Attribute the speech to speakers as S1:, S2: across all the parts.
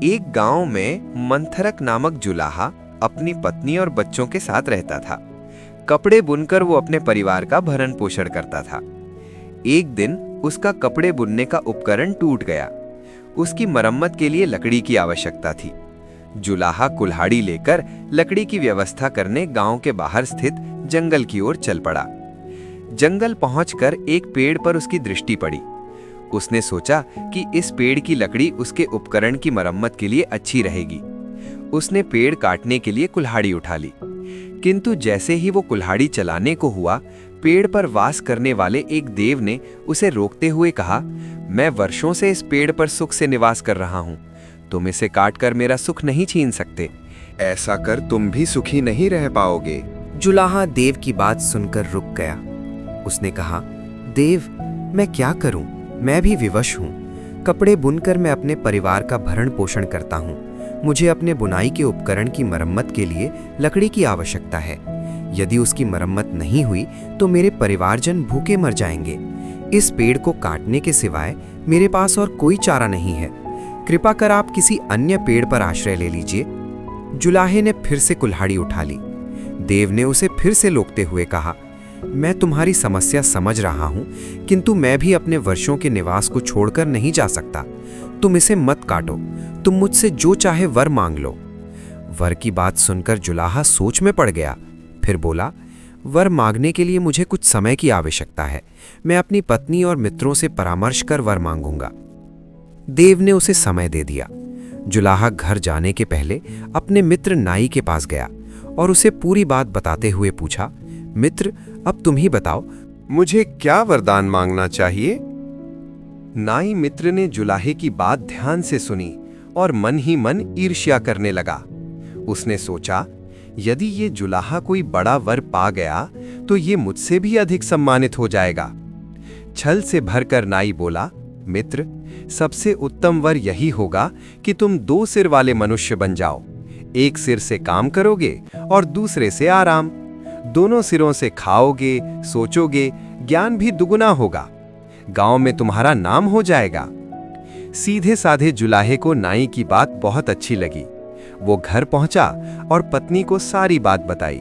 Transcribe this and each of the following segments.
S1: एक गांव में मंथरक नामक जुलाहा अपनी पत्नी और बच्चों के साथ रहता था। कपड़े बुनकर वो अपने परिवार का भरण पोषण करता था। एक दिन उसका कपड़े बुनने का उपकरण टूट गया। उसकी मरम्मत के लिए लकड़ी की आवश्यकता थी। जुलाहा कुल्हाड़ी लेकर लकड़ी की व्यवस्था करने गांव के बाहर स्थित जंगल की ओर चल पड़ा। जंगल पहुंचकर एक पेड़ पर उसकी दृष्टि पड़ी। उसने सोचा कि इस पेड़ की लकड़ी उसके उपकरण की मरम्मत के लिए अच्छी रहेगी। उसने पेड़ काटने के लिए कुल्हाड़ी उठा ली, किंतु जैसे ही वो कुल्हाड़ी चलाने को हुआ, पेड़ पर वास करने वाले एक देव ने उसे रोकते हुए कहा, मैं वर्षों से इस पेड़ पर सुख से निवास कर रहा हूँ। तुम इसे काटकर मेरा सुख नहीं छीन सकते।
S2: ऐसा कर तुम भी सुखी नहीं रह पाओगे।
S3: जुलाहा देव की बात सुनकर रुक गया। उसने कहा, देव, मैं क्या करूं? मैं भी विवश हूं। कपड़े बुनकर मैं अपने परिवार का भरण पोषण करता हूं। मुझे अपने बुनाई के उपकरण की मरम्मत के लिए लकड़ी की आवश्यकता है। यदि उसकी मरम्मत नहीं हुई तो मेरे परिवारजन भूखे मर जाएंगे। इस पेड़ को काटने के सिवाय मेरे पास और कोई चारा नहीं है। कृपा कर आप किसी अन्य पेड़ पर आश्रय ले लीजिए। जुलाहे ने फिर से कुल्हाड़ी उठा ली। देव ने उसे फिर से रोकते हुए कहा, मैं तुम्हारी समस्या समझ रहा हूं, किंतु मैं भी अपने वर्षों के निवास को छोड़कर नहीं जा सकता। तुम इसे मत काटो। तुम मुझसे जो चाहे वर मांग लो। वर की बात सुनकर जुलाहा सोच में पड़ गया। फिर बोला, वर मांगने के लिए मुझे कुछ समय की आवश्यकता है। मैं अपनी पत्नी और मित्रों से परामर्श कर वर मांगूंगा। देव ने उसे समय दे दिया। जुलाहा घर जाने के पहले अपने मित्र नाई के पास गया और उसे पूरी बात बताते हुए पूछा, मित्र, अब तुम ही बताओ,
S2: मुझे क्या वरदान मांगना चाहिए?
S1: नाई मित्र ने जुलाहे की बात ध्यान से सुनी और मन ही मन ईर्ष्या करने लगा। उसने सोचा, यदि ये जुलाहा कोई बड़ा वर पा गया तो ये मुझसे भी अधिक सम्मानित हो जाएगा। छल से भरकर नाई बोला, मित्र, सबसे उत्तम वर यही होगा कि तुम दो सिर वाले मनुष्य बन जाओ। एक सिर से काम करोगे और दूसरे से आराम। दोनों सिरों से खाओगे, सोचोगे, ज्ञान भी दुगुना होगा। गांव में तुम्हारा नाम हो जाएगा। सीधे साधे जुलाहे को नाई की बात बहुत अच्छी लगी। वो घर पहुंचा और पत्नी को सारी बात बताई।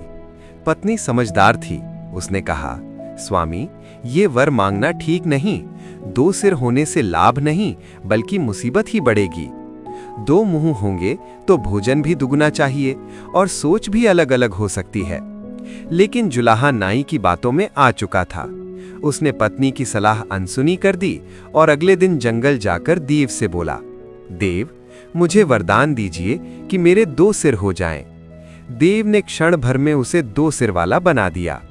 S1: पत्नी समझदार थी। उसने कहा, स्वामी, ये वर मांगना ठीक नहीं। दो सिर होने से लाभ नहीं बल्कि मुसीबत ही बढ़ेगी। दो मुंह होंगे तो भोजन भी दुगुना चाहिए और सोच भी अलग अलग हो सकती है। लेकिन जुलाहा नाई की बातों में आ चुका था। उसने पत्नी की सलाह अनसुनी कर दी और अगले दिन जंगल जाकर देव से बोला, देव, मुझे वरदान दीजिए कि मेरे दो सिर हो जाएं। देव ने क्षण भर में उसे दो सिर वाला बना दिया।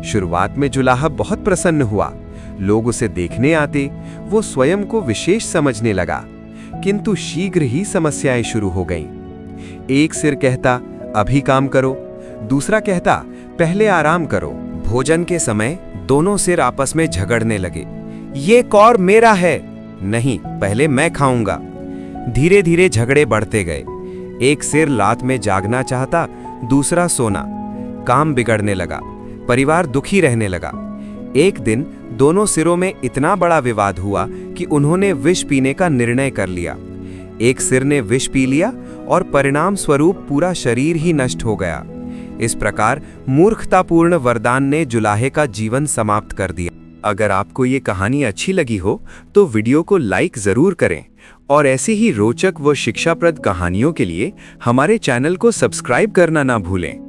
S1: शुरुआत में जुलाहा बहुत प्रसन्न हुआ। लोग उसे देखने आते। वो स्वयं को विशेष समझने लगा, किंतु शीघ्र ही समस्याएं शुरू हो गईं। एक सिर कहता, अभी काम करो। दूसरा कहता, पहले आराम करो। भोजन के समय दोनों सिर आपस में झगड़ने लगे। ये कौर मेरा है। नहीं, पहले मैं खाऊंगा। धीरे धीरे झगड़े बढ़ते गए। एक सिर रात में जागना चाहता, दूसरा सोना। काम बिगड़ने लगा। परिवार दुखी रहने लगा। एक दिन दोनों सिरों में इतना बड़ा विवाद हुआ कि उन्होंने विष पीने का निर्णय कर लिया। एक सिर ने विष पी लिया और परिणाम स्वरूप पूरा शरीर ही नष्ट हो गया। इस प्रकार मूर्खतापूर्ण वरदान ने जुलाहे का जीवन समाप्त कर दिया। अगर आपको ये कहानी अच्छी लगी हो तो वीडियो को लाइक जरूर करें और ऐसी ही रोचक व शिक्षाप्रद कहानियों के लिए हमारे चैनल को सब्सक्राइब करना ना भूलें।